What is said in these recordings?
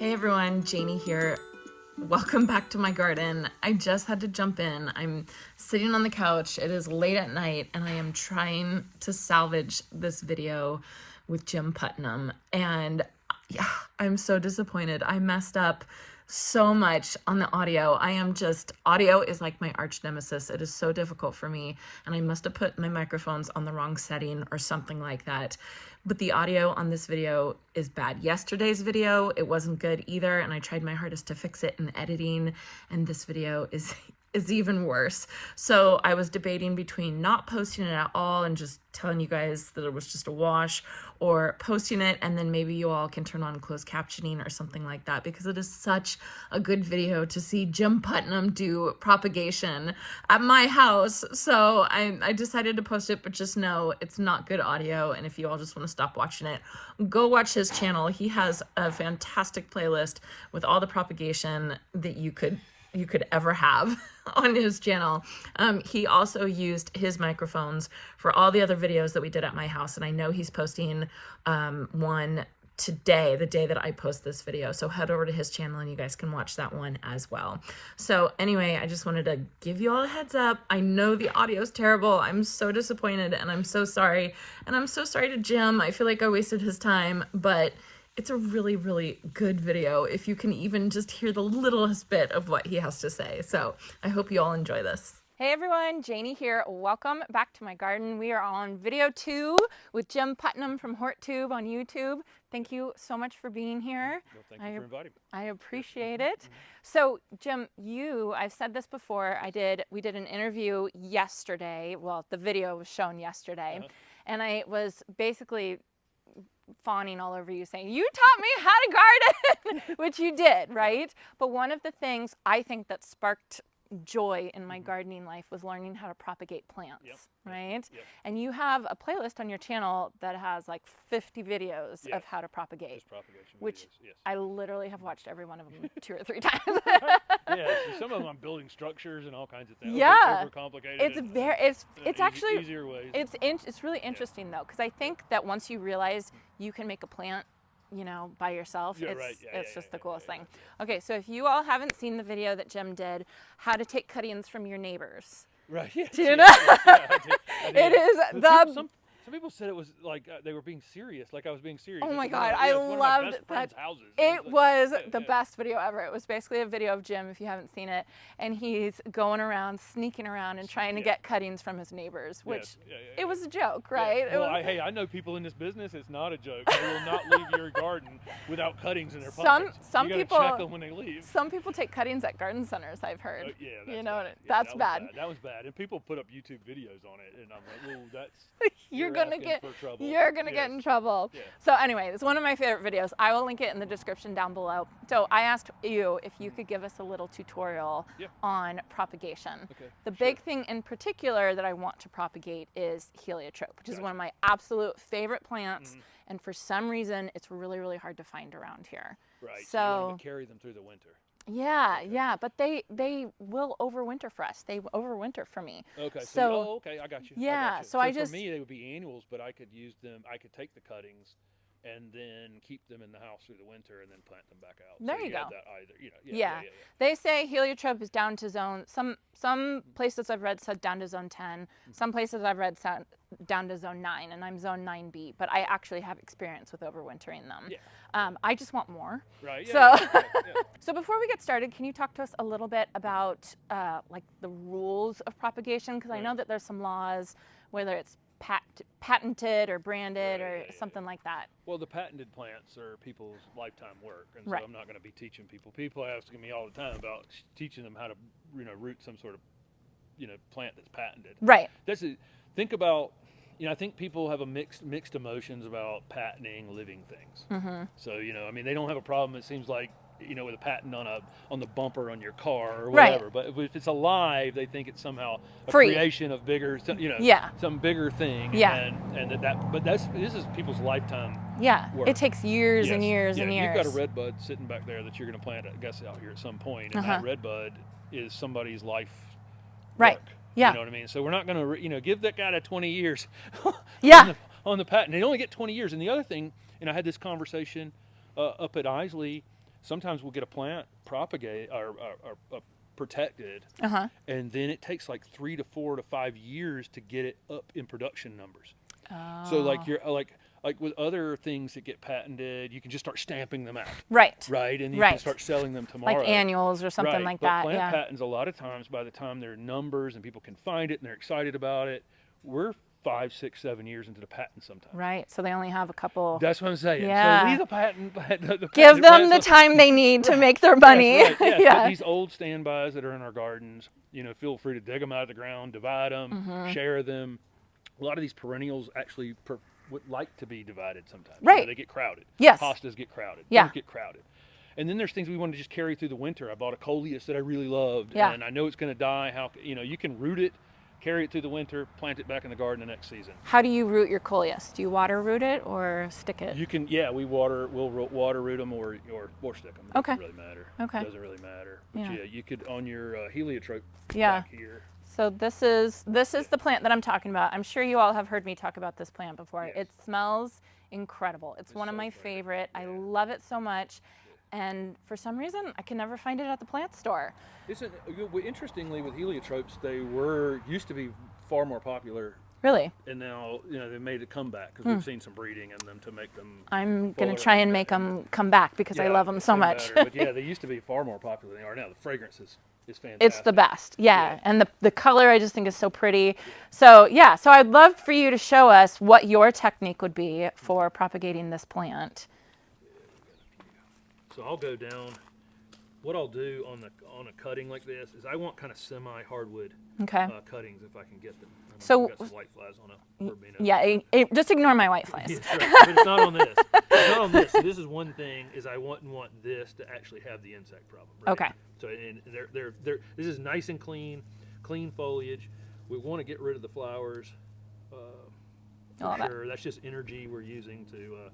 Hey everyone, Janie here. Welcome back to my garden. I just had to jump in. I'm sitting on the couch. It is late at night and I am trying to salvage this video with Jim Putnam. And yeah, I'm so disappointed. I messed up so much on the audio. Audio is like my arch nemesis. It is so difficult for me. And I must have put my microphones on the wrong setting or something like that. But the audio on this video is bad. Yesterday's video, it wasn't good either. And I tried my hardest to fix it in editing. And this video is even worse. So I was debating between not posting it at all and just telling you guys that it was just a wash, or posting it and then maybe you all can turn on closed captioning or something like that, because it is such a good video to see Jim Putnam do propagation at my house. So I decided to post it, but just know it's not good audio. And if you all just want to stop watching it, go watch his channel. He has a fantastic playlist with all the propagation that you could ever have on his channel. He also used his microphones for all the other videos that we did at my house. And I know he's posting one today, the day that I post this video. So head over to his channel and you guys can watch that one as well. So anyway, I just wanted to give you all a heads up. I know the audio is terrible. I'm so disappointed and I'm so sorry. And I'm so sorry to Jim. I feel like I wasted his time, but it's a really, really good video if you can even just hear the littlest bit of what he has to say. So I hope you all enjoy this. Hey everyone, Janie here. Welcome back to my garden. We are on video 2 with Jim Putnam from HortTube on YouTube. Thank you so much for being here. Well, thank you for inviting me. I appreciate it. So Jim, I've said this before, we did an interview yesterday. Well, the video was shown yesterday. And I was basically fawning all over you saying, you taught me how to garden, which you did, right? But one of the things I think that sparked joy in my gardening life was learning how to propagate plants, right? And you have a playlist on your channel that has like 50 videos of how to propagate, which I literally have watched every one of them 2 or 3 times. Some of them I'm building structures and all kinds of things. Overcomplicated. It's actually easier ways. It's really interesting though, because I think that once you realize you can make a plant, by yourself, it's just the coolest thing. Okay, so if you all haven't seen the video that Jim did, how to take cuttings from your neighbors. Right. Yes, do you know? I did. It is Some people said it was like they were being serious, like I was being serious. Oh my God, I loved that. It was the best video ever. It was basically a video of Jim, if you haven't seen it, and he's going around, sneaking around and trying to get cuttings from his neighbors, which it was a joke, right? Well, I know people in this business, it's not a joke. They will not leave your garden without cuttings in their pockets. Some people check them when they leave. Some people take cuttings at garden centers, I've heard. That's bad. That was bad. And people put up YouTube videos on it, and I'm like, well, that's you're gonna get in trouble. So anyway, it's one of my favorite videos. I will link it in the description down below. So I asked you if you could give us a little tutorial on propagation. The big thing in particular that I want to propagate is heliotrope, which is one of my absolute favorite plants. And for some reason, it's really, really hard to find around here. Right. So you want to carry them through the winter. But they will overwinter for us. They overwinter for me. Okay. So I got you. Yeah. So for me, they would be annuals, but I could use them. I could take the cuttings and then keep them in the house through the winter and then plant them back out. There you go. That either, They say heliotrope is down to zone. Some places I've read said down to zone 10. Some places I've read said down to zone 9, and I'm zone 9B. But I actually have experience with overwintering them. I just want more. Right. So before we get started, can you talk to us a little bit about like the rules of propagation? Because I know that there's some laws, whether it's patented or branded or something like that. Well, the patented plants are people's lifetime work, and so I'm not going to be teaching people. People asking me all the time about teaching them how to, root some sort of, plant that's patented. Right. Think about, I think people have a mixed emotions about patenting living things. So, they don't have a problem. It seems like, with a patent on the bumper on your car or whatever. But if it's alive, they think it's somehow a creation of bigger, some bigger thing. But this is people's lifetime work. It takes years and years and years. You've got a redbud sitting back there that you're going to plant, I guess, out here at some point, and that redbud is somebody's life work. You know what I mean? So we're not going to, give that guy 20 years on the patent. They only get 20 years. And the other thing, and I had this conversation up at Isley sometimes we'll get a plant propagate or protected, and then it takes like 3 to 4 to 5 years to get it up in production numbers. So like you're like with other things that get patented, you can just start stamping them out. Right. Right, and you can start selling them tomorrow. Like annuals or something like that. But plant patents, a lot of times, by the time they're numbers and people can find it and they're excited about it, we're 5, 6, 7 years into the patent sometimes. Right. So they only have a couple. That's what I'm saying. Yeah. So leave the patent. Give them the time they need to make their money. Yes, right, yes. Yeah. But these old standbys that are in our gardens, you know, feel free to dig them out of the ground, divide them, share them. A lot of these perennials actually would like to be divided sometimes. Right. You know, they get crowded. Yes. Hostas get crowded. Yeah. Things get crowded. And then there's things we want to just carry through the winter. I bought a coleus that I really loved, and I know it's going to die. How, you know, you can root it, carry it through the winter, plant it back in the garden the next season. How do you root your coleus? Do you water root it or stick it? You can, we'll water root them or stick them. It doesn't really matter. Okay. It doesn't really matter. But you could on your heliotrope Yeah. back here. So this is the plant that I'm talking about. I'm sure you all have heard me talk about this plant before. Yes. It smells incredible. It's one of my favorite. I love it so much. And for some reason, I can never find it at the plant store. Interestingly, with heliotropes, they used to be far more popular. Really? And now, you know, they made a comeback because we've seen some breeding in them to make them. I'm going to try and make them come back because I love them so much. But yeah, they used to be far more popular than they are now. The fragrance is fantastic. It's the best. Yeah. And the color I just think is so pretty. So so I'd love for you to show us what your technique would be for propagating this plant. So I'll go down. What I'll do on a cutting like this is I want kind of semi-hardwood cuttings if I can get them. So I've got some white flies on a verbena. Yeah, just ignore my white flies. Yes, right. But it's not on this. It's not on this. So this is one thing is I want this to actually have the insect problem. Right? Okay. So and they're this is nice and clean foliage. We want to get rid of the flowers. For sure. That's just energy we're using to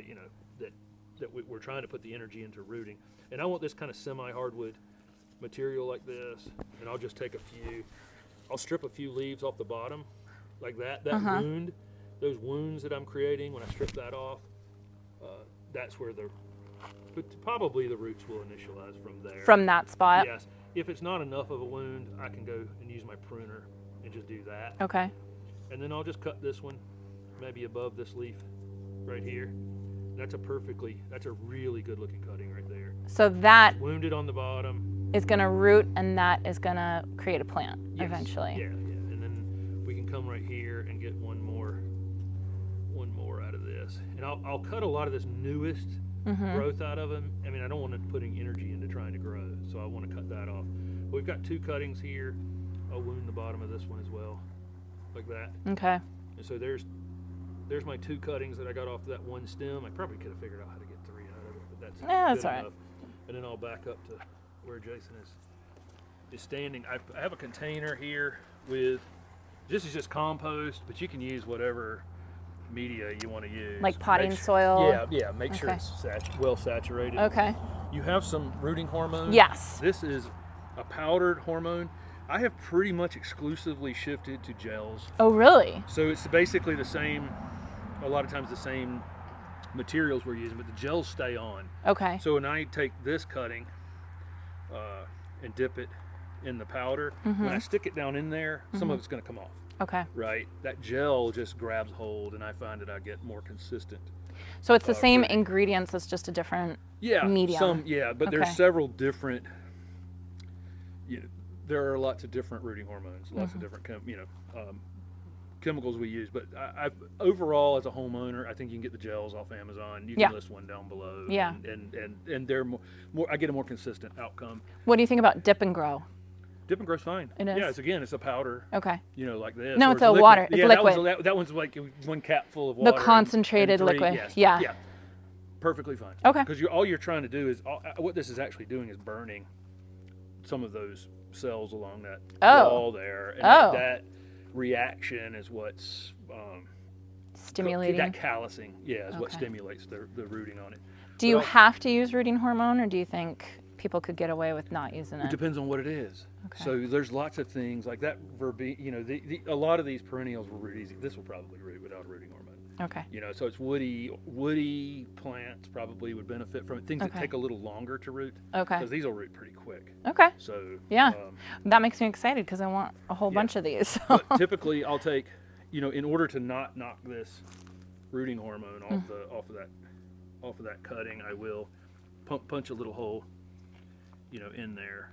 you know, that we're trying to put the energy into rooting. And I want this kind of semi-hardwood material like this, and I'll just take I'll strip a few leaves off the bottom, like that wound, those wounds that I'm creating, when I strip that off, that's where probably the roots will initialize from there. From that spot? Yes. If it's not enough of a wound, I can go and use my pruner and just do that. Okay. And then I'll just cut this one, maybe above this leaf right here. That's a really good looking cutting right there. So that wounded on the bottom is going to root, and that is going to create a plant eventually. Yeah. And then we can come right here and get one more out of this. And I'll cut a lot of this newest growth out of them. I mean, I don't want it putting energy into trying to grow, so I want to cut that off. But we've got 2 cuttings here. I'll wound the bottom of this one as well, like that. Okay. And so there's my 2 cuttings that I got off that one stem. I probably could have figured out how to get 3 out of it, but that's that's good all right. enough. And then I'll back up to where Jason is standing. I have a container here with, this is just compost, but you can use whatever media you want to use. Like potting soil? Yeah, make sure it's well saturated. Okay. You have some rooting hormone? Yes. This is a powdered hormone. I have pretty much exclusively shifted to gels. Oh, really? So it's basically the same, a lot of times the same materials we're using, but the gels stay on. Okay. So when I take this cutting and dip it in the powder, when I stick it down in there, some of it's going to come off. Okay. Right? That gel just grabs hold, and I find that I get more consistent. So it's the same ingredients, it's just a different medium. But there's several different, there are lots of different rooting hormones, lots of different chemicals we use, but I overall, as a homeowner, I think you can get the gels off Amazon. You can list one down below. Yeah. And they're more. I get a more consistent outcome. What do you think about dip and grow? Dip and grow's fine. It is? Yeah, it's a powder. Okay. Like this. No, it's a water. It's liquid. That one's like 1 cap full of water. The concentrated and 3, liquid. Yes. Yeah. Perfectly fine. Okay. Because all you're trying to do is, what this is actually doing is burning some of those cells along that wall there. And that reaction is what's stimulating. That callousing, is what stimulates the rooting on it. Do you have to use rooting hormone, or do you think people could get away with not using it? It depends on what it is. Okay. So there's lots of things like that. A lot of these perennials will root easy. This will probably root without a rooting hormone. Okay. You know, so it's woody plants probably would benefit from it. Things that take a little longer to root. Okay. Because these will root pretty quick. Okay. So yeah, that makes me excited because I want a whole bunch of these. So. But typically, I'll take, you know, in order to not knock this rooting hormone off of that cutting, I will punch a little hole, you know, in there,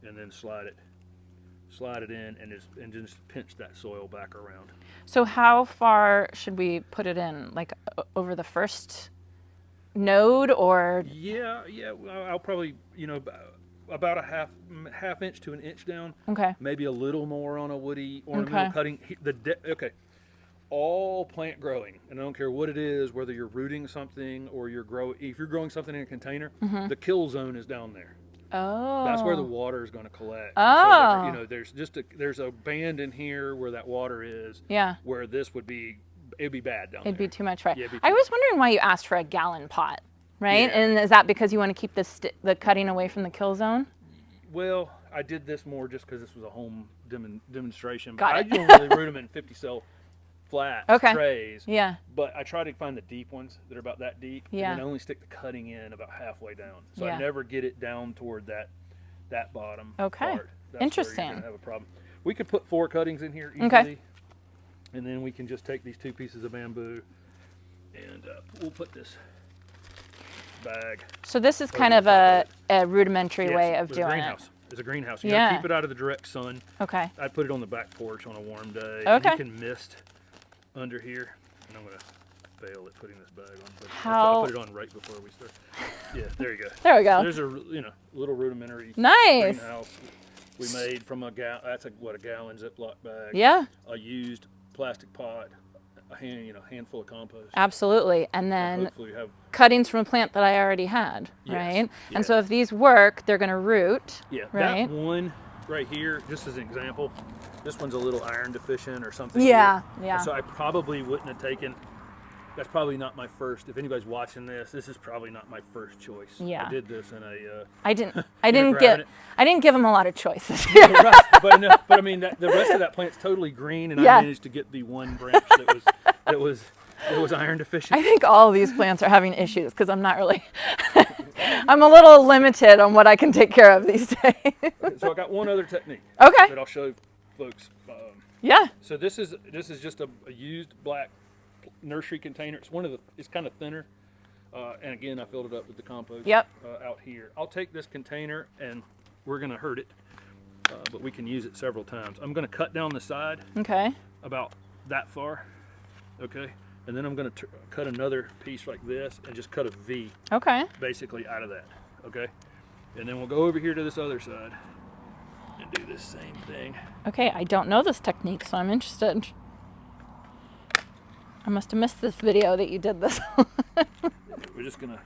and then slide it in, and just pinch that soil back around. So how far should we put it in? Like over the first node, or? Yeah. Well, I'll probably, you know, about a half inch to an inch down. Okay. Maybe a little more on a woody ornamental cutting. All plant growing, and I don't care what it is, whether you're rooting something or if you're growing something in a container, the kill zone is down there. Oh. That's where the water is going to collect. Oh. So you know, there's a band in here where that water is. Yeah. Where this would be, it'd be bad down there. It'd be too much, right? Yeah, I was wondering why you asked for a gallon pot, right? Yeah. And is that because you want to keep the cutting away from the kill zone? Well, I did this more just because this was a home demonstration. Got But it. I generally root them in 50 cell flat trays. Yeah. But I try to find the deep ones that are about that deep. Yeah. And then I only stick the cutting in about halfway down. So Yeah. I never get it down toward that bottom Okay. part. That's Interesting. where you're gonna have a problem. We could put 4 cuttings in here easily. Okay. And then we can just take these 2 pieces of bamboo, and we'll put this bag. So this is kind of a rudimentary way of doing it. It's a greenhouse. You Yeah. gotta keep it out of the direct sun. Okay. I'd put it on the back porch on a warm day. Okay. And you can mist under here. And I'm gonna fail at putting this bag on. But How- I put it on right before we start. Yeah, there you go. There we go. There's a little rudimentary Nice. greenhouse we made from a gallon Ziploc bag. Yeah. A used plastic pot, a handful of compost. Absolutely. And then Hopefully you have cuttings from a plant that I already had, Yes, right? yeah. And so if these work, they're going to root. that Right. one right here, just as an example, this one's a little iron deficient or something. Yeah, weird. yeah. So I probably wouldn't have taken. That's probably not my first. If anybody's watching this is probably not my first choice. Yeah. I did this in a. I didn't grabbing I didn't give them a lot of choices. Right, but I mean the rest of that plant's totally green, and Yeah. I managed to get the one branch that was iron deficient. I think all of these plants are having issues because I'm not really, I'm a little limited on what I can take care of these days. So I got one other technique Okay. that I'll show folks. Yeah. So this is just a used black nursery container. It's kind of thinner, and again I filled it up with the compost. Yep. Out here, I'll take this container and we're gonna hurt it, but we can use it several times. I'm gonna cut down the side Okay. about that far, okay, and then I'm gonna cut another piece like this and just cut a V Okay. basically out of that, okay, and then we'll go over here to this other side and do this same thing. Okay. I don't know this technique, so I'm interested. I must have missed this video that you did this. We're just gonna,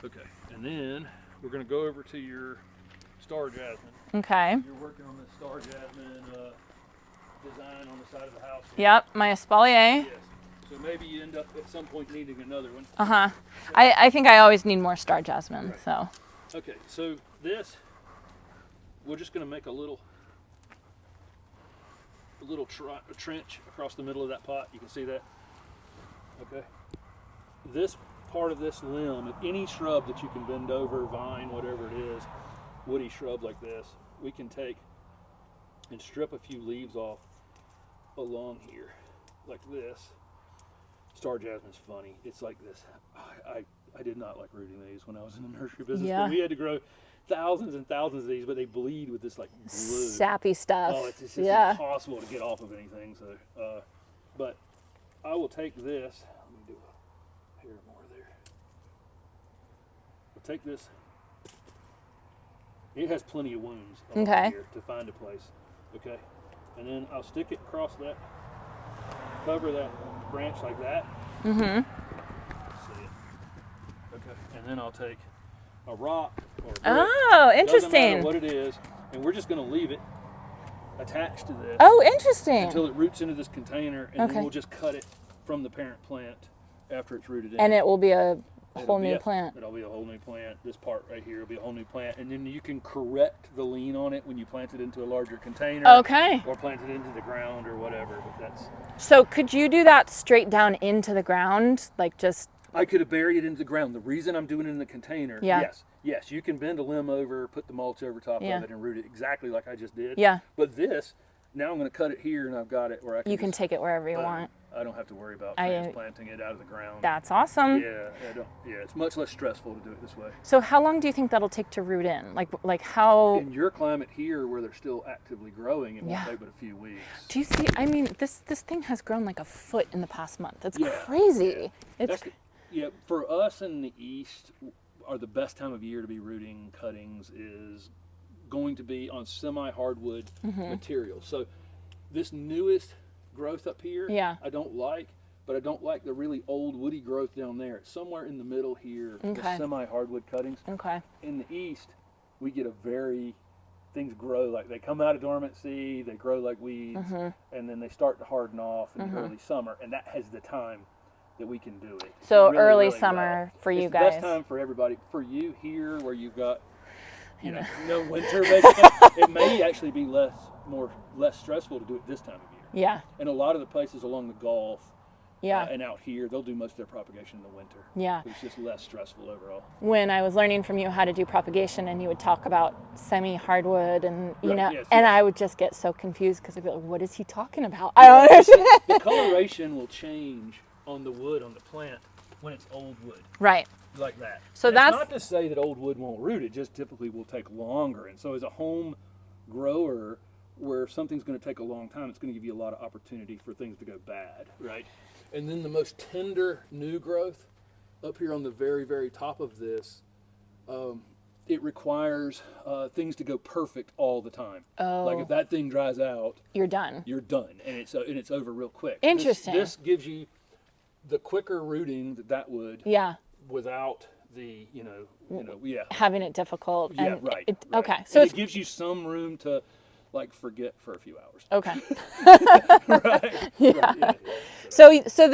okay, and then we're gonna go over to your star jasmine. Okay. You're working on the star jasmine design on the side of the house. Yep. My espalier. Yes. So maybe you end up at some point needing another one. Uh-huh. I think I always need more star jasmine, Right. so. Okay, so this, we're just gonna make a little trench across the middle of that pot. You can see that? Okay. This part of this limb, any shrub that you can bend over, vine, whatever it is, woody shrub like this, we can take and strip a few leaves off along here, like this. Star jasmine's funny. It's like this. I did not like rooting these when I was in the nursery business. Yeah. But we had to grow thousands and thousands of these, but they bleed with this like glue. Sappy stuff. Oh, it's just yeah. impossible to get off of anything. So, but I will take this. Let me do a hair more there. I'll take this. It has plenty of wounds along Okay. here to find a place. Okay, and then I'll stick it across that, cover that branch like that. Mm-hmm. See it. Okay, and then I'll take a rock or a brick. Oh, Doesn't matter interesting. what it is, and we're just going to leave it attached to this Oh, interesting. until it roots into this container, and Okay. then we'll just cut it from the parent plant after it's rooted in. And it will be a a whole new plant. It'll be a whole new plant. This part right here will be a whole new plant, and then you can correct the lean on it when you plant it into a larger container. Okay. Or plant it into the ground or whatever. But that's. So could you do that straight down into the ground, like just? I could have buried it into the ground. The reason I'm doing it in the container. Yeah. Yes, you can bend a limb over, put the mulch over top Yeah. of it, and root it exactly like I just did. Yeah. But this, now I'm going to cut it here, and I've got it where I can. You can take it wherever you want. I don't have to worry about transplanting it out of the ground. That's awesome. Yeah, it's much less stressful to do it this way. So how long do you think that'll take to root in? Like how? In your climate here, where they're still actively growing, it won't take but a few weeks. Do you see? I mean, this thing has grown like a foot in the past month. It's crazy. Yeah. For us in the east, the best time of year to be rooting cuttings is going to be on semi-hardwood material. So this newest growth up here, I don't like, but I don't like the really old woody growth down there. It's somewhere in the middle here, the semi-hardwood cuttings. Okay. In the east, we get things grow like they come out of dormancy, they grow like weeds, and then they start to harden off in the early summer, and that has the time that we can do it. So really, early really summer for you it's guys. the best time for everybody. For you here, where you've got no winter, basically, it may actually be less stressful to do it this time of year. Yeah. And a lot of the places along the Gulf, Yeah. and out here, they'll do most of their propagation in the winter. Yeah. It's just less stressful overall. When I was learning from you how to do propagation, and you would talk about semi-hardwood, and Yes, and I would just get so confused because I'd be like, "What is he talking about?" I don't understand. The coloration will change on the wood on the plant when it's old wood. Right. Like that. So and that's not to say that old wood won't root. It just typically will take longer. And so as a home grower, where something's going to take a long time, it's going to give you a lot of opportunity for things to go bad, right? And then the most tender new growth up here on the very, very top of this, it requires things to go perfect all the time. Oh. Like if that thing dries out, you're done. you're done, and it's over real quick. Interesting. This gives you the quicker rooting that would. Yeah. Without the Having it difficult. Yeah, And right. Okay. And So it gives you some room to forget for a few hours. Okay. Right. Yeah. Right, yeah. So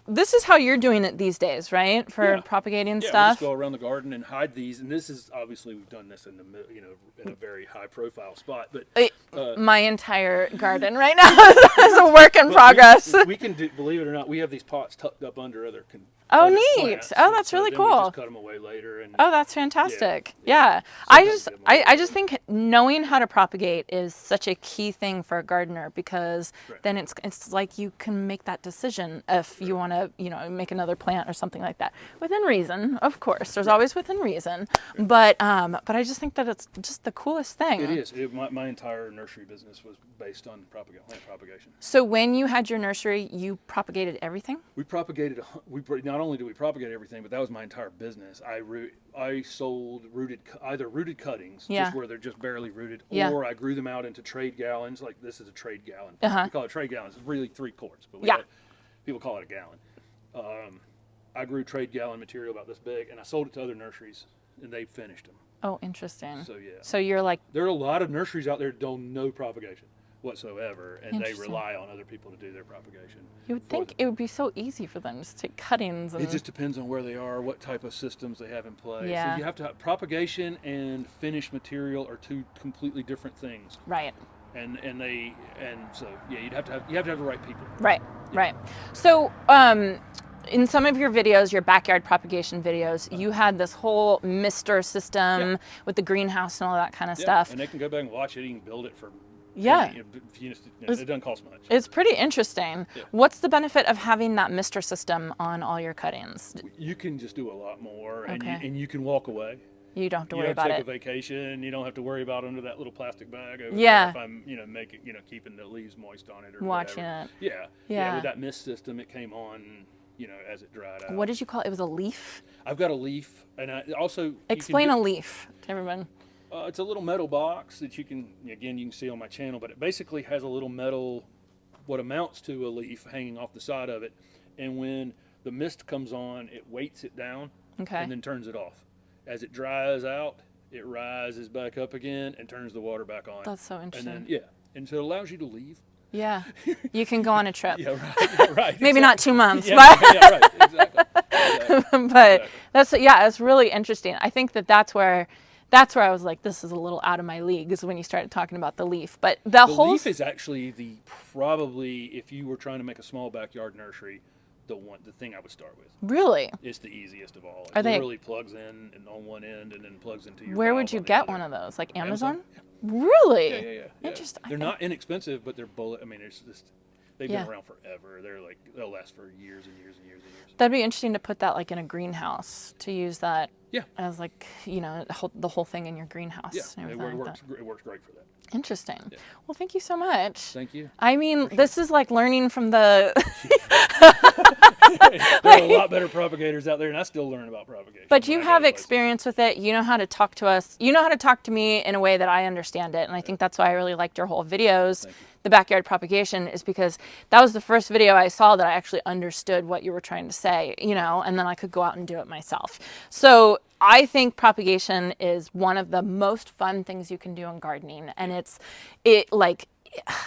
this is how you're doing it these days, right? For propagating Yeah, we stuff. just go around the garden and hide these, and this is obviously we've done this in in a very high profile spot, but My entire garden right now is a work in progress. We can do, believe it or not, we have these pots tucked up under other. Oh, other neat. plants, Oh, and that's so really then cool. We just cut them away later. And Oh, that's fantastic. Yeah. Yeah. I Sometimes just think knowing how to propagate is such a key thing for a gardener, because then it's like you can make that decision if you want to, make another plant or something like that. Within reason, of course. There's always within reason. But I just think that it's just the coolest thing. It is. My entire nursery business was based on plant propagation. So when you had your nursery, you propagated everything? We propagated. Not only do we propagate everything, but that was my entire business. I sold either rooted cuttings, just where they're just barely rooted, or I grew them out into trade gallons. Like this is a trade gallon. We call it trade gallons. It's really 3 quarts, but people call it a gallon. I grew trade gallon material about this big, and I sold it to other nurseries, and they finished them. Oh, interesting. So yeah. So you're like, there are a lot of nurseries out there that don't know propagation whatsoever, and they rely on other people to do their propagation. You would think it would be so easy for them to just take cuttings. And it just depends on where they are, what type of systems they have in place. Yeah. So you have to have propagation and finished material are 2 completely different things. Right. And so you have to have the right people. Right. Right. So in some of your videos, your backyard propagation videos, you had this whole mister system with the greenhouse and all that kind of stuff. And they can go back and watch it. You can build it for. Yeah. It doesn't cost much. It's pretty interesting. Yeah. What's the benefit of having that mister system on all your cuttings? You can just do a lot more, Okay. and you can walk away. You don't have to worry You about take it. a vacation. You don't have to worry about under that little plastic bag over Yeah. there if I'm, keeping the leaves moist on it or watching whatever. it. Yeah. With that mist system, it came on, as it dried out. What did you call it? It was a leaf? I've got a leaf, and I also explain a leaf to everyone. It's a little metal box that you can see on my channel, but it basically has a little metal, what amounts to a leaf hanging off the side of it, and when the mist comes on, it weights it down and then turns it off. As it dries out, it rises back up again and turns the water back on. That's so interesting. And then and so it allows you to leave. Yeah, you can go on a trip. Yeah, right. Maybe not 2 months, Yeah, but right, exactly. But that's, yeah, it's really interesting. I think that's where I was like, this is a little out of my league, is when you started talking about the leaf. But the whole leaf is actually probably, if you were trying to make a small backyard nursery, the thing I would start with. Really? It's the easiest of all. Are It they literally plugs in and on one end and then plugs into your Where valve would you on the get other. one of those? Like Amazon? Yeah. Really? Yeah. Interesting. They're not inexpensive, but they're I mean, it's just, they've Yeah. been around forever. They'll last for years and years and years and years. That'd be interesting to put that like in a greenhouse, to use that Yeah. as like, you know, the whole thing in your greenhouse. Yeah, and it everything like works. It works great for that. that. Interesting. Yeah. Well, thank you so much. Thank you. I mean, this is like learning from the There are a lot better propagators out there, and I still learn about propagation. But you when I go have to places. experience with it. You know how to talk to us. You know how to talk to me in a way that I understand it. And I think that's why I really liked your whole videos. The backyard propagation is because that was the first video I saw that I actually understood what you were trying to say, you know, and then I could go out and do it myself. So I think propagation is one of the most fun things you can do in gardening. And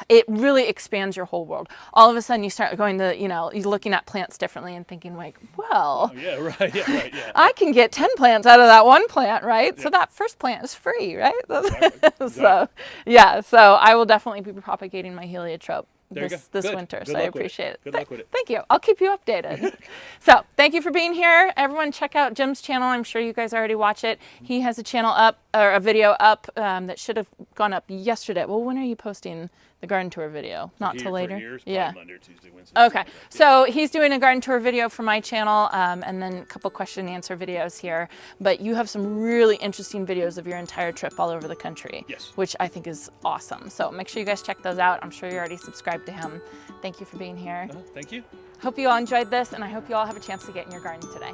it really expands your whole world. All of a sudden you start going to, you know, you're looking at plants differently and thinking like, well, Yeah, right. Yeah, right. Yeah. I can get 10 plants out of that one plant, right? So that first plant is free, right? Exactly. So, yeah, so I will definitely be propagating my heliotrope this Good. winter, Good so I luck with it. appreciate it. Good luck with it. Thank you. I'll keep you updated. So thank you for being here. Everyone check out Jim's channel. I'm sure you guys already watch it. He has a channel up, or a video up, that should have gone up yesterday. Well, when are you posting the garden tour video? Not till later? Years, yeah. Monday or Tuesday, Wednesday. Okay, so he's doing a garden tour video for my channel, and then a couple question and answer videos here. But you have some really interesting videos of your entire trip all over the country. Yes. Which I think is awesome. So make sure you guys check those out. I'm sure you're already subscribed to him. Thank you for being here. Thank you. Hope you all enjoyed this, and I hope you all have a chance to get in your garden today.